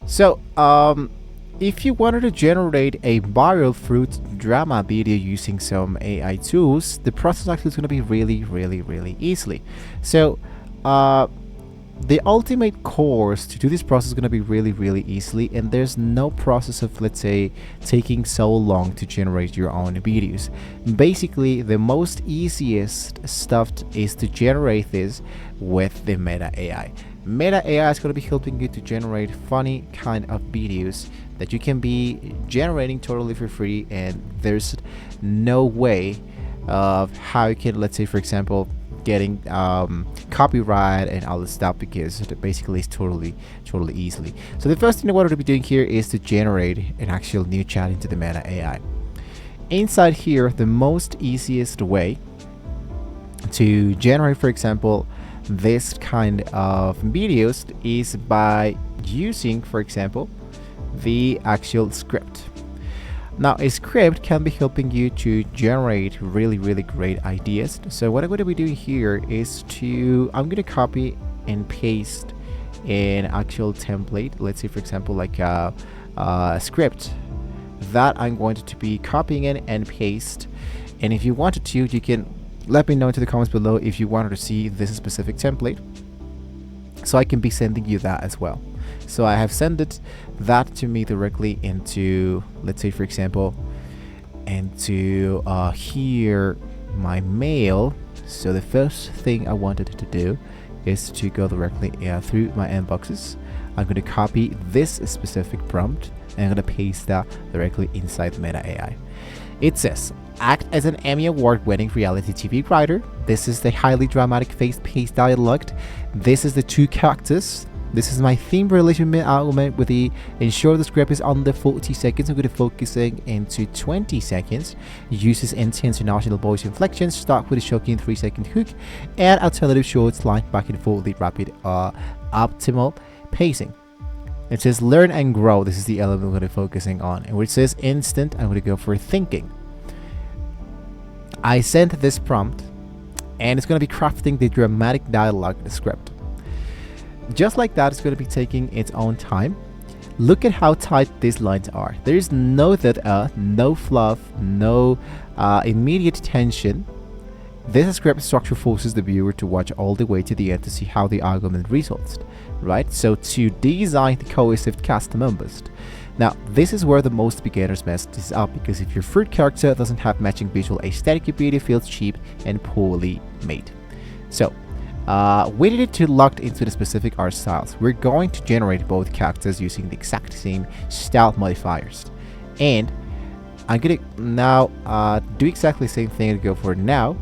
So, if you wanted to generate a viral fruit drama video using some AI tools, the process actually is going to be really easily. So, uh, the ultimate course to do this process is going to be really easily, and there's no process of, let's say, taking so long to generate your own videos. Basically, the most easiest stuff is to generate this with the Meta AI. Meta AI is going to be helping you to generate funny kind of videos that you can be generating totally for free, and there's no way of how you can, let's say, for example, getting copyright and all this stuff, because it basically is totally easily. So the first thing I wanted to be doing here is to generate an actual new chat into the Meta AI. Inside here, the most easiest way to generate, for example, this kind of videos is by using, for example, the actual script. Now, a script can be helping you to generate really great ideas. So what I'm going to be doing here is I'm going to copy and paste an actual template. Let's say, for example, like a script that I'm going to be copying in and paste. And if you wanted to, you can let me know into the comments below if you wanted to see this specific template, so I can be sending you that as well. So I have sent that to me directly into, let's say, for example, into here my mail. So the first thing I wanted to do is to go directly through my inboxes. I'm going to copy this specific prompt and I'm going to paste that directly inside Meta AI. It says, act as an Emmy Award-winning reality TV writer. This is the highly dramatic fast-paced dialogue. This is the two characters. This is my theme relationship argument with the ensure the script is under 40 seconds. I'm going to focusing into 20 seconds. Uses intense international voice inflections. Start with a shocking 3-second hook and alternative shorts like back and forth, the rapid optimal pacing. It says learn and grow. This is the element I'm going to be focusing on. And where it says instant, I'm going to go for thinking. I sent this prompt and it's going to be crafting the dramatic dialogue script. Just like that, it's going to be taking its own time. Look at how tight these lines are. There is no no fluff, no immediate tension. This script structure forces the viewer to watch all the way to the end to see how the argument results, right? So to design the cohesive cast members. Now, this is where the most beginners mess this up, because if your fruit character doesn't have matching visual aesthetic, your video feels cheap and poorly made. So, we needed to lock into the specific art styles. We're going to generate both characters using the exact same style modifiers. And I'm gonna now do exactly the same thing and go for now.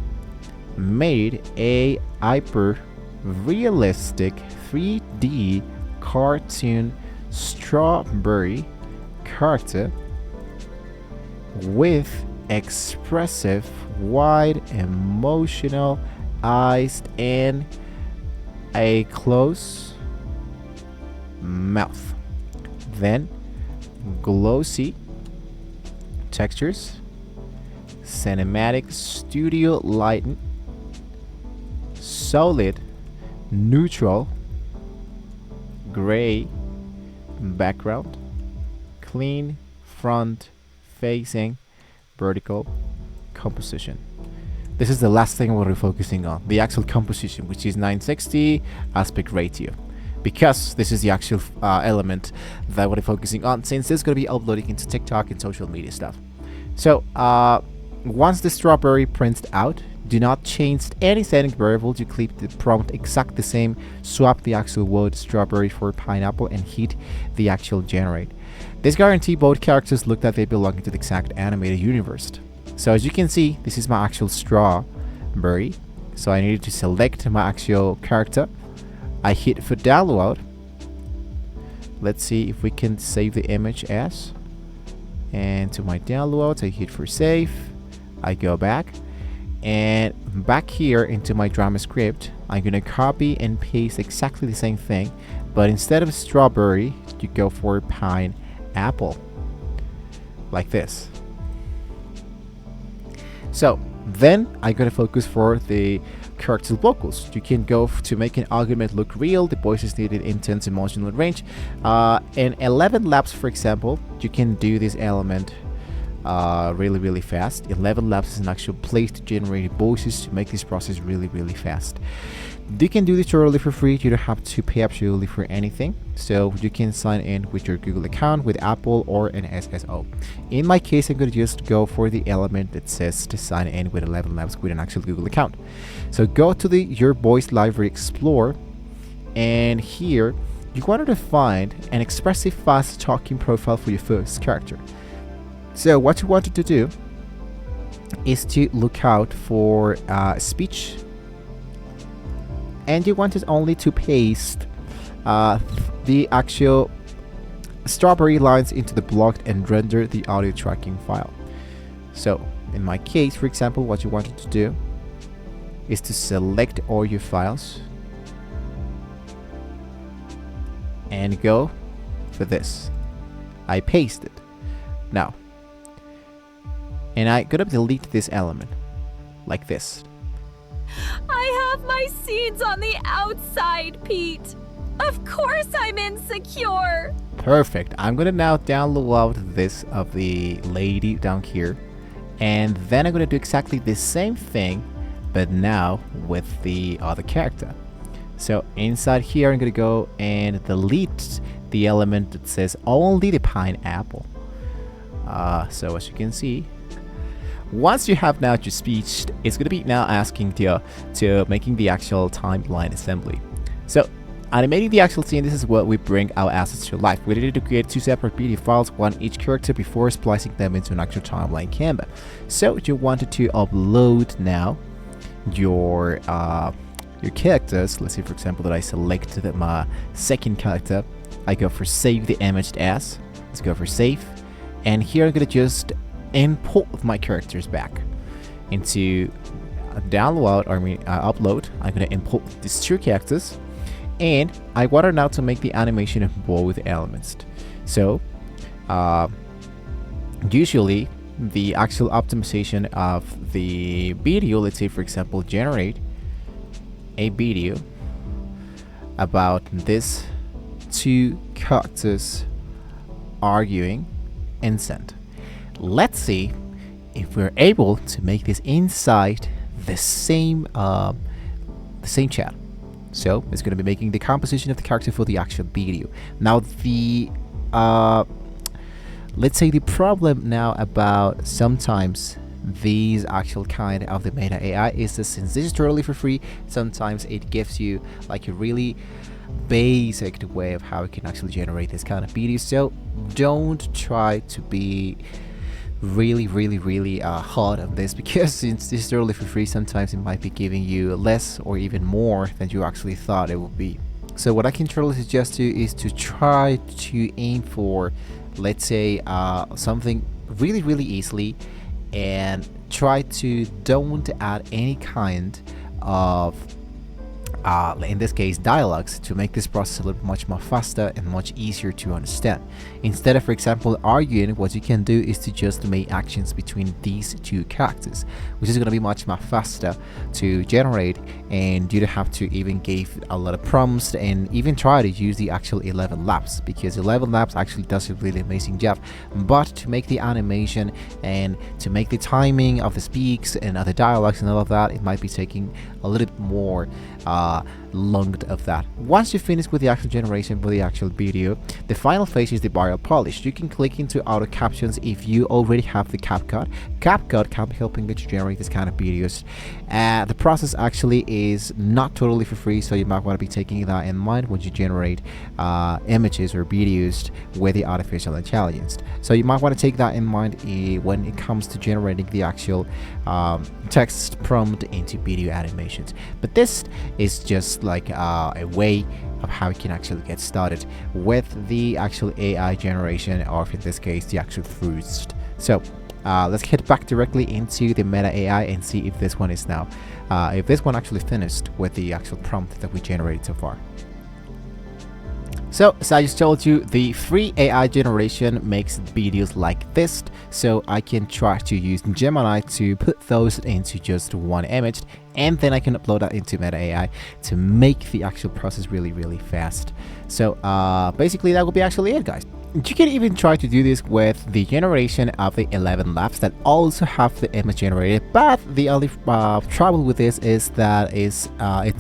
Made a hyper realistic 3D cartoon strawberry character with expressive, wide, emotional eyes and a close mouth. Then glossy textures, cinematic studio lighting, solid neutral gray background, clean front facing vertical composition. This is the last thing we're focusing on, the actual composition, which is 960 aspect ratio, because this is the actual element that we're focusing on, since this is going to be uploading into TikTok and social media stuff. So once the strawberry prints out, do not change any setting variable to keep the prompt exact the same. Swap the actual word strawberry for pineapple and hit the actual generate. This guarantees both characters look that they belong to the exact animated universe. So as you can see, this is my actual strawberry. So I needed to select my actual character. I hit for download. Let's see if we can save the image as. And to my downloads, I hit for save. I go back. And back here into my drama script, I'm going to copy and paste exactly the same thing. But instead of strawberry, you go for pineapple. Like this. So then I'm going to focus for the character vocals. You can go to make an argument look real, the voices needed intense emotional range. In 11 laps, for example, you can do this element really fast. 11 laps is an actual place to generate voices to make this process really fast. You can do this totally for free. You don't have to pay absolutely for anything. So you can sign in with your Google account, with Apple, or an SSO. In my case, I'm going to just go for the element that says to sign in with 11 labs with an actual Google account. So go to the Your Voice Library Explorer, and here you wanted to find an expressive fast talking profile for your first character. So what you wanted to do is to look out for speech, and you wanted only to paste the actual strawberry lines into the block and render the audio tracking file. So in my case, for example, what you wanted to do is to select all your files and go for this. I paste it now, and I'm gonna delete this element like this. I have my seeds on the outside, Pete. Of course I'm insecure. Perfect. I'm gonna now download this of the lady down here, and then I'm gonna do exactly the same thing, but now with the other character. So inside here, I'm gonna go and delete the element that says only the pineapple. So as you can see, once you have now your speech, it's going to be now asking to making the actual timeline assembly. So animating the actual scene, this is what we bring our assets to life. We needed to create 2 separate PDF files, one each character, before splicing them into an actual timeline Canva. So you wanted to upload now your characters. Let's say, for example, that I selected my second character. I go for save the image as. Let's go for save, and here I'm going to just import my characters back into download, or upload. I'm going to import these 2 characters, and I want now to make the animation of both elements. So usually the actual optimization of the video, let's say for example, generate a video about this 2 characters arguing and send. Let's see if we're able to make this inside the same chat. So it's going to be making the composition of the character for the actual video. Now the let's say the problem now about sometimes these actual kind of the Meta AI is that since this is totally for free, sometimes it gives you like a really basic way of how you can actually generate this kind of video. So don't try to be really hard on this, because since this is totally for free, sometimes it might be giving you less or even more than you actually thought it would be. So what I can totally suggest to you is to try to aim for, let's say, something really easily, and try to don't add any kind of in this case dialogues, to make this process a little much more faster and much easier to understand. Instead of, for example, arguing, what you can do is to just make actions between these 2 characters, which is going to be much more faster to generate, and you don't have to even give a lot of prompts and even try to use the actual 11 laps, because 11 laps actually does a really amazing job. But to make the animation and to make the timing of the speaks and other dialogues and all of that, it might be taking a little bit more long of that. Once you finish with the actual generation for the actual video, the final phase is the viral polish. You can click into auto captions if you already have the CapCut. CapCut can be helping you to generate this kind of videos. The process actually is not totally for free, so you might want to be taking that in mind when you generate images or videos with the artificial intelligence. So you might want to take that in mind when it comes to generating the actual text prompt into video animations. But this is just like a way of how you can actually get started with the actual AI generation, or in this case the actual fruits. So let's head back directly into the Meta AI and see if this one is now if this one actually finished with the actual prompt that we generated so far. So, as I just told you, the free AI generation makes videos like this, so I can try to use Gemini to put those into just one image, and then I can upload that into Meta AI to make the actual process really, really fast. So, basically, that will be actually it, guys. You can even try to do this with the generation of the 11 Labs that also have the image generated, but the only trouble with this is that it's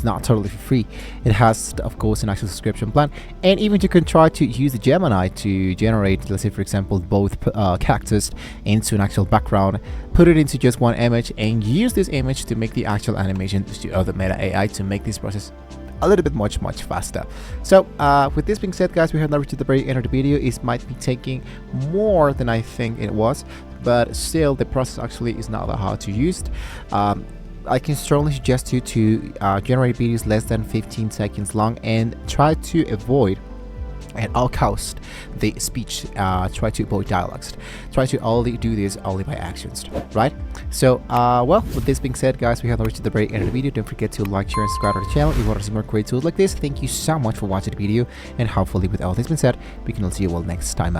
not totally free. It has, of course, an actual subscription plan, and even you can try to use the Gemini to generate, let's say for example, both characters into an actual background, put it into just one image, and use this image to make the actual animation of the Meta AI to make this process a little bit much faster. So with this being said, guys, we have now reached the very end of the video. It might be taking more than I think it was, but still the process actually is not that hard to use. I can strongly suggest you to generate videos less than 15 seconds long and try to avoid at all cost the speech. Try to avoid dialogues. Try to only do this only by actions, right? So well, with this being said, guys, we have reached the very end of the video. Don't forget to like, share, and subscribe to the channel if you want to see more great tools like this. Thank you so much for watching the video, and hopefully with all this being said, we can all see you all next time.